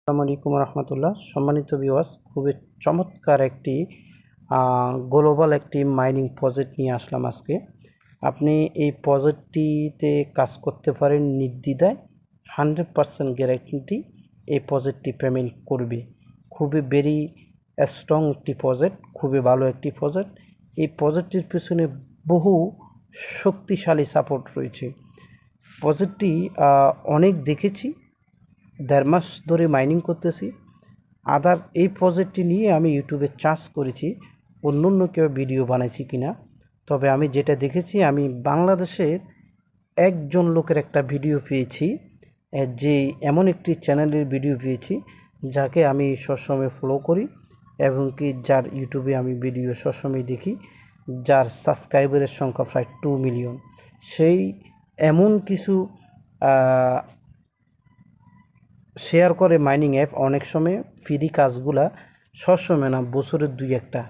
আসসালামু আলাইকুম রহমতুল্লাহ। সম্মানিত ভিউয়ার্স, খুবই চমৎকার একটি গ্লোবাল একটি মাইনিং প্রজেক্ট নিয়ে আসলাম আজকে। আপনি এই প্রজেক্টটিতে কাজ করতে পারেন নির্দ্বিধায়। 100% গ্যারান্টি এই প্রজেক্টটি পেমেন্ট করবে। খুবই ভেরি স্ট্রং একটি প্রজেক্ট, খুবই ভালো একটি প্রজেক্ট। এই প্রজেক্টটির পিছনে বহু শক্তিশালী সাপোর্ট রয়েছে। প্রজেক্টটি অনেক দেখেছি, 1.5 মাস ধরে মাইনিং করতেছি। এই প্রজেক্টটি নিয়ে আমি ইউটিউবে চার্জ করেছি অন্য কেউ ভিডিও বানাইছি কিনা। তবে আমি যেটা দেখেছি, আমি বাংলাদেশের একজন লোকের একটা ভিডিও পেয়েছি, যে এমন একটি চ্যানেলের ভিডিও পেয়েছি যাকে আমি সবসময় ফলো করি এবং কি যার ইউটিউবে আমি ভিডিও সবসময় দেখি, যার সাবস্ক্রাইবারের সংখ্যা প্রায় 2 মিলিয়ন। সেই এমন কিছু শেয়ার করে মাইনিং অ্যাপ, অনেক সময় ফ্রি কাজগুলা, সবসময় না, বছরের 2-1টা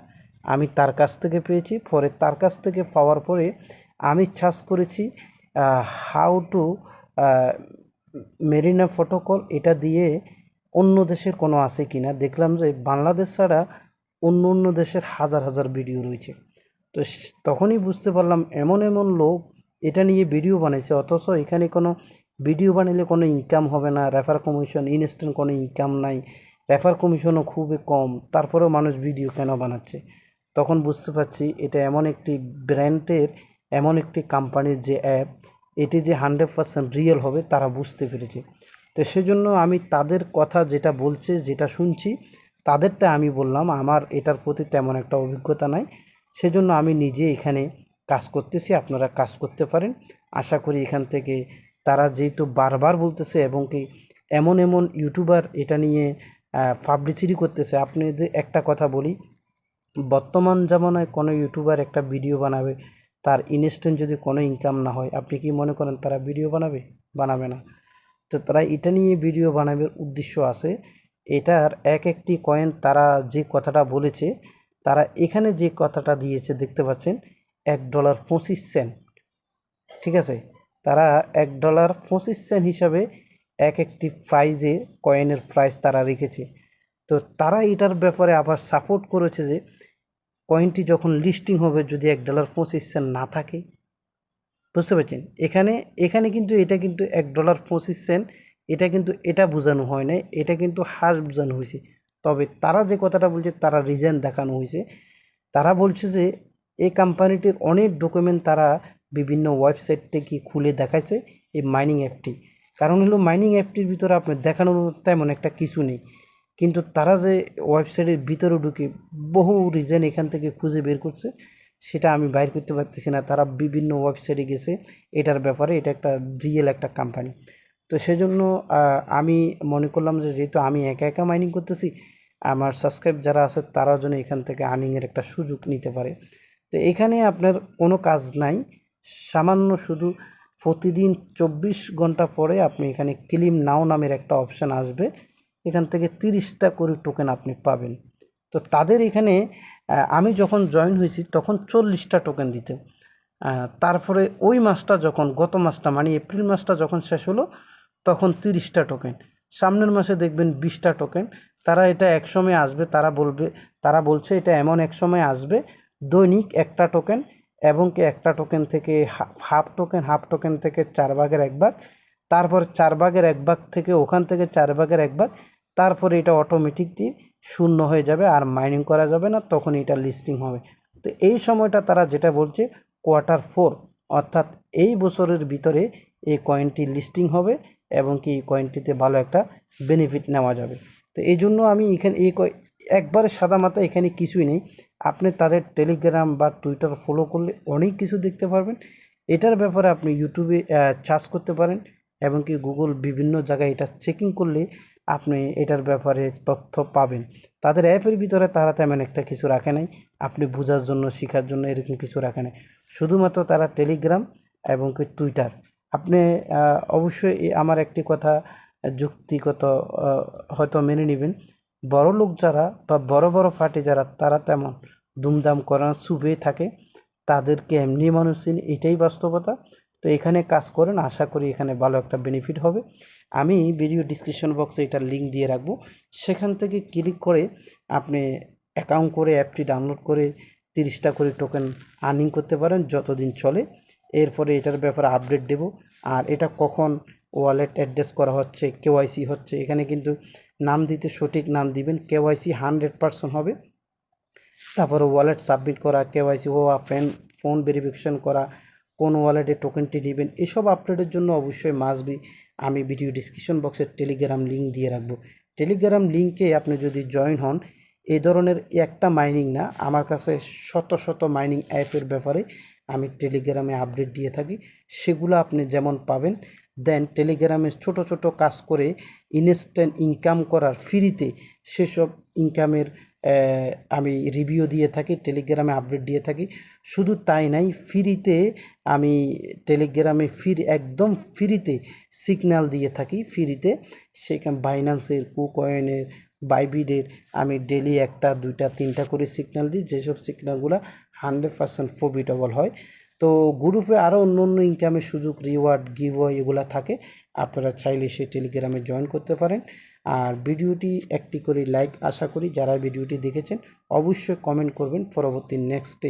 আমি তার কাছ থেকে পেয়েছি। পরে তার কাছ থেকে পাওয়ার পরে আমি সার্চ করেছি হাউ টু মেরিনা প্রোটোকল, এটা দিয়ে অন্য দেশের কোনো আছে কি না। দেখলাম যে বাংলাদেশ ছাড়া অন্য দেশের হাজার হাজার ভিডিও রয়েছে। তো তখনই বুঝতে পারলাম এমন এমন লোক এটা নিয়ে ভিডিও বানাইছে, অথচ এখানে কোনো ভিডিও বানালে কোনো ইনকাম হবে না, রেফার কমিশন ইনস্ট্যান্ট কোনো ইনকাম নাই, রেফার কমিশনও খুবই কম, তারপরেও মানুষ ভিডিও কেন বানাচ্ছে। তখন বুঝতে পারছি এটা এমন একটি ব্র্যান্ডের, এমন একটি কোম্পানির যে অ্যাপ, এটি যে 100% রিয়েল হবে তারা বুঝতে পেরেছে। তো সেজন্য আমি তাদের কথা যেটা বলছে, যেটা শুনছি, তাদেরটা আমি বললাম। আমার এটার প্রতি তেমন একটা অভিজ্ঞতা নাই, সেজন্য আমি নিজে এখানে কাজ করতেছি। আপনারা কাজ করতে পারেন। আশা করি এখান থেকে, তারা যেহেতু বারবার বলতেছে এবং কি এমন এমন ইউটিউবার এটা নিয়ে পাবলিসিটি করতেছে। আপনি যদি একটা কথা বলি, বর্তমান জামানায় কোনো ইউটিউবার একটা ভিডিও বানাবে, তার ইনস্ট্যান্ট যদি কোনো ইনকাম না হয়, আপনি কি মনে করেন তারা ভিডিও বানাবে? বানাবে না। তো তারা এটা নিয়ে ভিডিও বানাবার উদ্দেশ্য আছে। এটার একটি কয়েন, তারা যে কথাটা বলেছে, তারা এখানে যে কথাটা দিয়েছে দেখতে পাচ্ছেন, $1.25। ঠিক আছে, তারা $1.25 হিসাবে একটি প্রাইজে, কয়েনের প্রাইস তারা রেখেছে। তো তারা এটার ব্যাপারে আবার সাপোর্ট করেছে যে কয়েনটি যখন লিস্টিং হবে, যদি $1.25 না থাকে, বুঝতে পারছেন। এখানে এখানে কিন্তু এটা কিন্তু $1.25, এটা কিন্তু এটা বোঝানো হয় না, এটা কিন্তু হাস বোঝানো হয়েছে। তবে তারা যে কথাটা বলছে, তারা রিজন দেখানো হয়েছে। তারা বলছে যে এই কোম্পানিটির অনেক ডকুমেন্ট তারা বিভিন্ন ওয়েবসাইট থেকে খুলে দেখাইছে এই মাইনিং অ্যাপটি। কারণ হলো মাইনিং অ্যাপটির ভিতরে আপনার দেখানোর তেমন একটা কিছু নেই, কিন্তু তারা যে ওয়েবসাইটের ভিতরে ঢুকে বহু রিজন এখান থেকে খুঁজে বের করছে, সেটা আমি বাইর করতে পারতেছি না। তারা বিভিন্ন ওয়েবসাইটে গেছে এটার ব্যাপারে, এটা একটা রিয়েল একটা কোম্পানি। তো সেজন্য আমি মনে করলাম যে যেহেতু আমি একা একা মাইনিং করতেছি, আমার সাবস্ক্রাইব যারা আছে তারাও যেন এখান থেকে আর্নিংয়ের একটা সুযোগ নিতে পারে। তো এখানে আপনার কোনো কাজ নাই, সামান্য শুধু প্রতিদিন 24 ঘন্টা পরে আপনি এখানে ক্লেম নাও নামের একটা অপশান আসবে, এখান থেকে 30টা করে টোকেন আপনি পাবেন। তো তাদের এখানে আমি যখন জয়েন হয়েছি তখন 40টা টোকেন দিতে, তারপরে ওই মাসটা যখন, গত মাসটা মানে এপ্রিল মাসটা যখন শেষ হলো, তখন 30টা টোকেন, সামনের মাসে দেখবেন 20টা টোকেন। তারা এটা এক সময় আসবে, তারা বলছে এটা এমন এক সময় আসবে, দৈনিক একটা টোকেন, এবং কি একটা টোকেন থেকে হাফ টোকেন থেকে 4/1 তারপর 4/1 থেকে ওখান থেকে 4/1, তারপরে এটা অটোমেটিকলি শূন্য হয়ে যাবে, আর মাইনিং করা যাবে না, তখন এটা লিস্টিং হবে। তো এই সময়টা তারা যেটা বলছে Q4, অর্থাৎ এই বছরের ভিতরে এই কয়েনটি লিস্টিং হবে এবং কি এই কয়েনটিতে ভালো একটা বেনিফিট নেওয়া যাবে। তো এই জন্য আমি এখানে একবারে সাদা মাথা, এখানে কিছুই নেই। আপনি তাদের টেলিগ্রাম বা টুইটার ফলো করলে অনেক কিছু দেখতে পারবেন। এটার ব্যাপারে আপনি ইউটিউবে সার্চ করতে পারেন এবং কি গুগল বিভিন্ন জায়গায় এটা চেকিং করলে আপনি এটার ব্যাপারে তথ্য পাবেন। তাদের অ্যাপের ভিতরে তারা তেমন একটা কিছু রাখে নাই, আপনি বোঝার জন্য, শেখার জন্য এরকম কিছু রাখে নাই। শুধুমাত্র তারা টেলিগ্রাম এবং কি টুইটার। আপনি অবশ্যই আমার একটি কথা যুক্তিগত হয়তো মেনে নেবেন, বড় লোক যারা বা বড় বড় পার্টি যারা, তারা তেমন দুমদাম করার চুপেই থাকে, তাদেরকে এমনি মানুষ চিনি, এটাই বাস্তবতা। তো এখানে কাজ করেন, আশা করি এখানে ভালো একটা বেনিফিট হবে। আমি ভিডিও ডিসক্রিপশন বক্সে এটার লিঙ্ক দিয়ে রাখবো, সেখান থেকে ক্লিক করে আপনি অ্যাকাউন্ট করে অ্যাপটি ডাউনলোড করে 30টা করে টোকেন আর্নিং করতে পারেন যতদিন চলে। এরপরে এটার ব্যাপারে আপডেট দেব। আর এটা কখন ওয়ালেট অ্যাড্রেস করা হচ্ছে, কেওয়াইসি হচ্ছে, এখানে কিন্তু নাম দিতে সঠিক নাম দিবেন, কেওয়াইসি 100% হবে। তারপরে ওয়ালেট সাবমিট করা, কেওয়াইসি হওয়া, ফোন ভেরিফিকেশন করা, কোন ওয়ালেটে টোকেনটি নেবেন, এসব আপডেটের জন্য অবশ্যই মাস্ট আমি ভিডিও ডিসক্রিপশন বক্সে টেলিগ্রাম লিঙ্ক দিয়ে রাখবো। টেলিগ্রাম লিঙ্কে আপনি যদি জয়েন হন, এই ধরনের একটা মাইনিং না, আমার কাছে শত শত মাইনিং অ্যাপের ব্যাপারে আমি টেলিগ্রামে আপডেট দিয়ে থাকি, সেগুলো আপনি যেমন পাবেন। দেন টেলিগ্রামে ছোট ছোট কাজ করে ইনস্ট্যান্ট ইনকাম করার ফ্রিতে সেসব ইনকামের আমি রিভিউ দিয়ে থাকি, টেলিগ্রামে আপডেট দিয়ে থাকি। শুধু তাই নাই, ফ্রিতে আমি টেলিগ্রামে একদম ফ্রিতে সিগন্যাল দিয়ে থাকি, ফ্রিতে। সেখানে বাইন্যান্সের, কুকয়েনের, বাইবিটের আমি ডেলি 1টা 2টা 3টা করে সিগন্যাল দিই, যেসব সিগন্যালগুলো 100% প্রফিটেবল হয়। তো গ্রুপে আরও অন্য অন্য ইনকামের সুযোগ, রিওয়ার্ড, গিভওয়ে এগুলো থাকে, আপনারা চাইলে সেই টেলিগ্রামে জয়েন করতে পারেন। আর ভিডিওটি একটি করে লাইক আশা করি, যারা ভিডিওটি দেখেছেন অবশ্যই কমেন্ট করবেন পরবর্তী নেক্সটে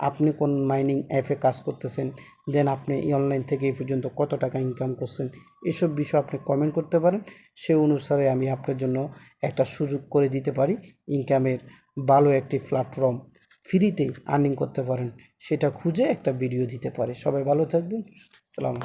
আপনি কোন মাইনিং অ্যাপে কাজ করতেছেন, দেন আপনি এই অনলাইন থেকে এই পর্যন্ত কত টাকা ইনকাম করছেন, এসব বিষয় আপনি কমেন্ট করতে পারেন। সে অনুসারে আমি আপনার জন্য একটা সুযোগ করে দিতে পারি, ইনকামের ভালো একটি প্ল্যাটফর্ম ফ্রিতে আর্নিং করতে পারেন, সেটা খুঁজে একটা ভিডিও দিতে পারে। সবাই ভালো থাকবেন, সালাম।